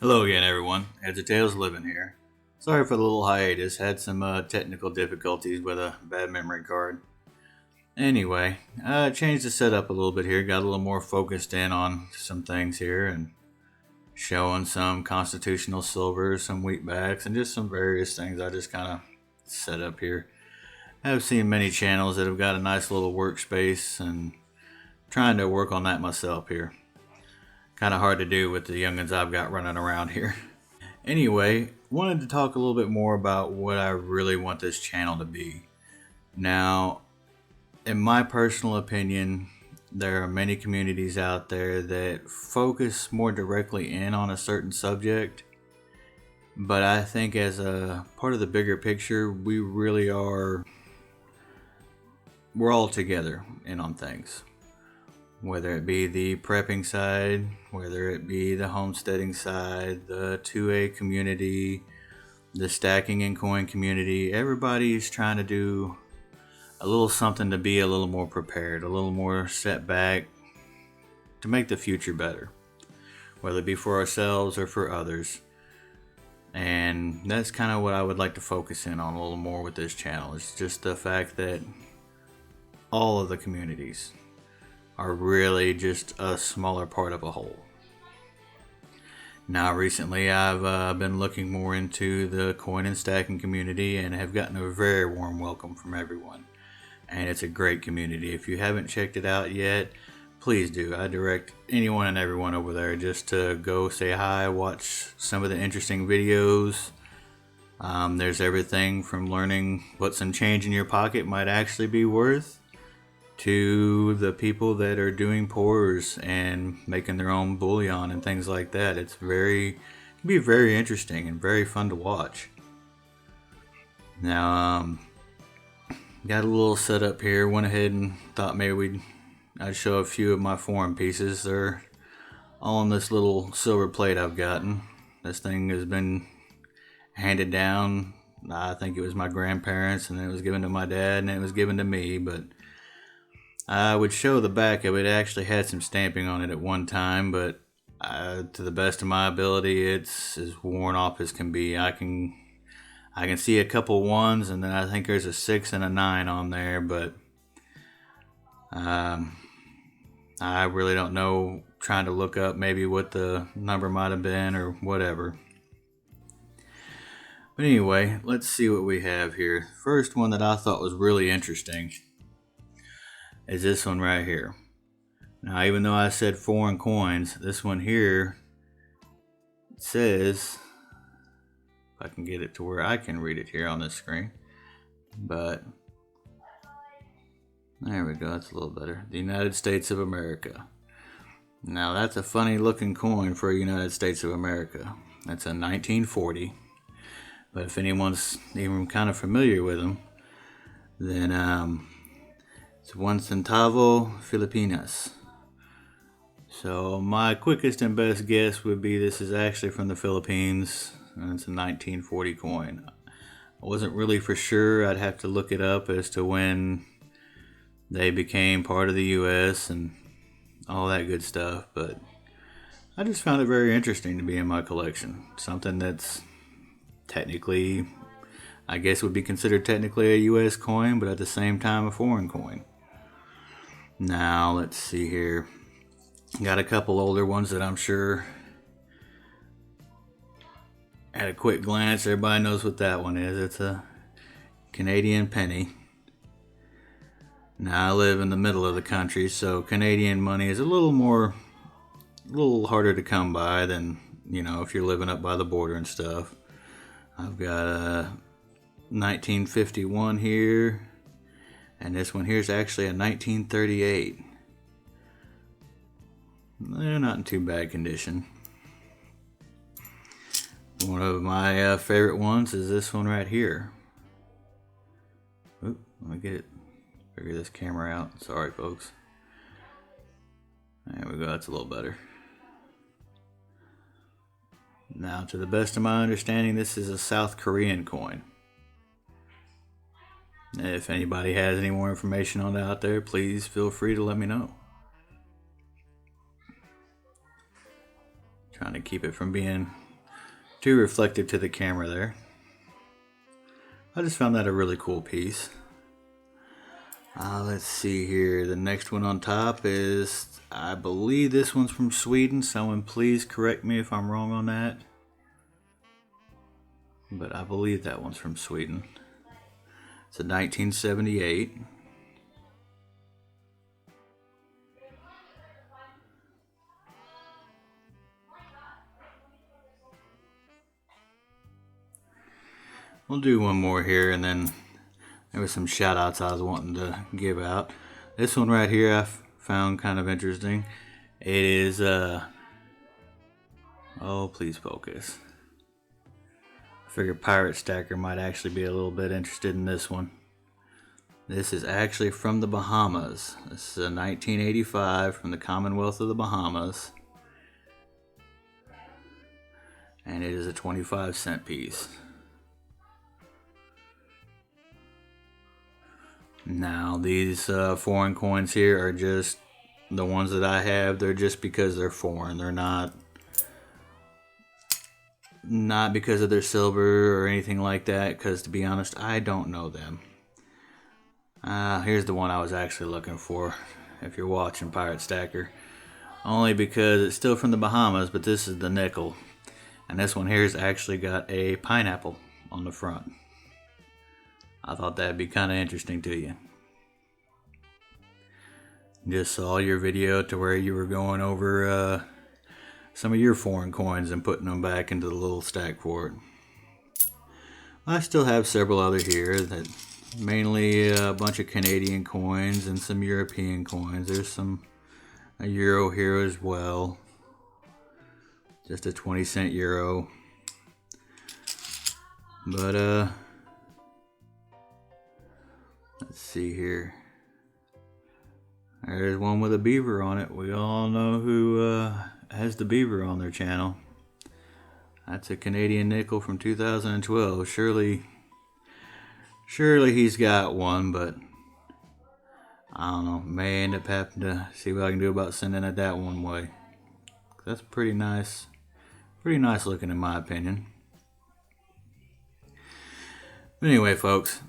Hello again, everyone. Headsortails living here. Sorry for the little hiatus. Had some technical difficulties with a bad memory card. Anyway, I changed the setup a little bit here. Got a little more focused in on some things here and showing some constitutional silvers, some wheatbacks, and just some various things I just kind of set up here. I've seen many channels that have got a nice little workspace and trying to work on that myself here. Kind of hard to do with the youngins I've got running around here. Anyway, wanted to talk a little bit more about what I really want this channel to be. Now, in my personal opinion, there are many communities out there that focus more directly in on a certain subject. But I think as a part of the bigger picture, we're all together in on things. Whether it be the prepping side, whether it be the homesteading side, the 2A community, the stacking and coin community, everybody's trying to do a little something to be a little more prepared, a little more set back to make the future better, whether it be for ourselves or for others. And that's kind of what I would like to focus in on a little more with this channel. It's just the fact that all of the communities are really just a smaller part of a whole. Now recently I've been looking more into the coin and stacking community and have gotten a very warm welcome from everyone. And it's a great community. If you haven't checked it out yet, please do. I direct anyone and everyone over there just to go say hi, watch some of the interesting videos. There's everything from learning what some change in your pocket might actually be worth, to the people that are doing pours and making their own bullion and things like that. It can be very interesting and very fun to watch. Now, got a little setup here. Went ahead and thought maybe I'd show a few of my foreign pieces. They're all on this little silver plate I've gotten. This thing has been handed down. I think it was my grandparents, and then it was given to my dad, and then it was given to me, but I would show the back of it. It actually had some stamping on it at one time, but to the best of my ability, it's as worn off as can be. I can see a couple ones, and then I think there's a 6 and a 9 on there, but I really don't know. Trying to look up maybe what the number might have been or whatever. But anyway, let's see what we have here. First one that I thought was really interesting is this one right here. Now, even though I said foreign coins, this one here says, if I can get it to where I can read it here on this screen, but there we go, that's a little better. The United States of America. Now, that's a funny looking coin for a United States of America. That's a 1940, but if anyone's even kind of familiar with them, then it's 1 centavo Filipinas. So my quickest and best guess would be this is actually from the Philippines, and it's a 1940 coin. I wasn't really for sure. I'd have to look it up as to when they became part of the U.S. and all that good stuff, but I just found it very interesting to be in my collection. Something that's technically, I guess would be considered technically a U.S. coin, but at the same time a foreign coin. Now, let's see here. Got a couple older ones that I'm sure at a quick glance everybody knows what that one is. It's a Canadian penny. Now, I live in the middle of the country, so Canadian money is a little harder to come by than, if you're living up by the border and stuff. I've got a 1951 here. And this one here is actually a 1938. They're not in too bad condition. One of my favorite ones is this one right here. Oop, let me figure this camera out. Sorry, folks. There we go, that's a little better. Now, to the best of my understanding, this is a South Korean coin. If anybody has any more information on that out there, please feel free to let me know. Trying to keep it from being too reflective to the camera there. I just found that a really cool piece. Let's see here. The next one on top is, I believe this one's from Sweden. Someone please correct me if I'm wrong on that. But I believe that one's from Sweden. It's a 1978. We'll do one more here, and then there was some shout outs I was wanting to give out. This one right here I found kind of interesting. It is, oh, please focus. I figured Pirate Stacker might actually be a little bit interested in this one. This is actually from the Bahamas. This is a 1985 from the Commonwealth of the Bahamas. And it is a 25-cent piece. Now these foreign coins here are just the ones that I have. They're just because they're foreign. They're not because of their silver or anything like that, because to be honest, I don't know them. Here's the one I was actually looking for, if you're watching Pirate Stacker. Only because it's still from the Bahamas, but this is the nickel. And this one here has actually got a pineapple on the front. I thought that'd be kind of interesting to you. Just saw your video to where you were going over some of your foreign coins and putting them back into the little stack for it. I still have several other here, that mainly a bunch of Canadian coins and some European coins. There's a euro here as well. Just a 20-cent euro. But let's see here. There's one with a beaver on it. We all know who has the beaver on their channel. That's a Canadian nickel from 2012. Surely he's got one, but I don't know. May end up having to see what I can do about sending it that one way. That's pretty nice. Pretty nice looking in my opinion. But anyway, folks,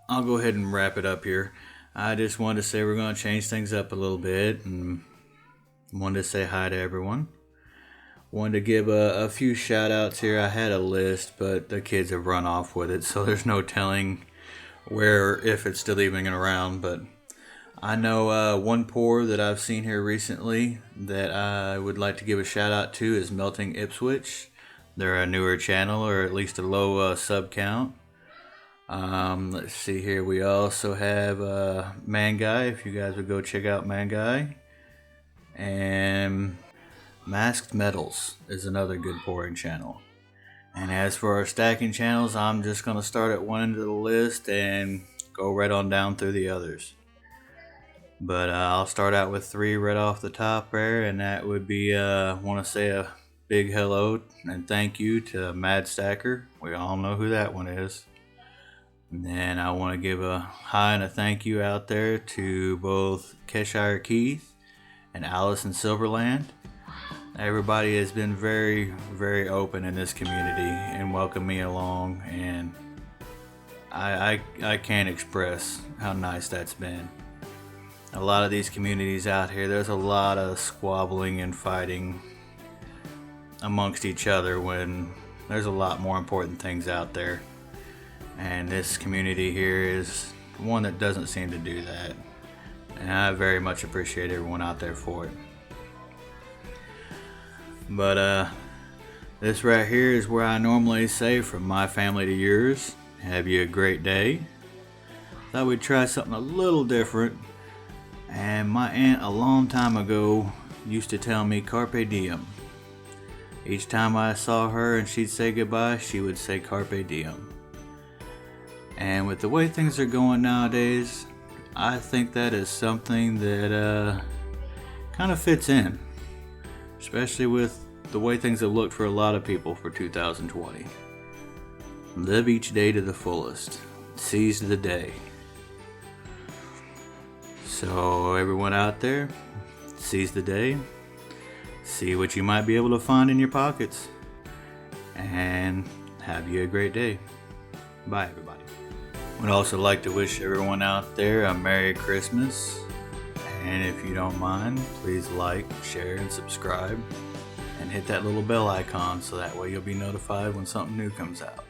I'll go ahead and wrap it up here. I just wanted to say we're going to change things up a little bit, and wanted to say hi to everyone. Wanted to give a few shout outs here. I had a list, but the kids have run off with it, so there's no telling where, if it's still even around. But I know one pour that I've seen here recently that I would like to give a shout out to is Melting Ipswich. They're a newer channel, or at least a low sub count. Let's see here. We also have Man Guy, if you guys would go check out Man Guy. And Masked Metals is another good pouring channel. And as for our stacking channels, I'm just going to start at one end of the list and go right on down through the others. But I'll start out with 3 right off the top there, and that would be, want to say a big hello and thank you to Mad Stacker. We all know who that one is. And then I want to give a hi and a thank you out there to both Cheshire Keith and Alice in Silverland. Everybody has been very, very open in this community and welcomed me along, and I can't express how nice that's been. A lot of these communities out here, there's a lot of squabbling and fighting amongst each other when there's a lot more important things out there. And this community here is one that doesn't seem to do that. And I very much appreciate everyone out there for it. But this right here is where I normally say, from my family to yours, have you a great day. Thought we'd try something a little different. And my aunt a long time ago used to tell me carpe diem. Each time I saw her and she'd say goodbye, she would say carpe diem. And with the way things are going nowadays, I think that is something that kind of fits in. Especially with the way things have looked for a lot of people for 2020. Live each day to the fullest. Seize the day. So everyone out there, seize the day. See what you might be able to find in your pockets. and have you a great day. Bye, everybody. Would also like to wish everyone out there a Merry Christmas. And if you don't mind, please like, share, and subscribe. And hit that little bell icon so that way you'll be notified when something new comes out.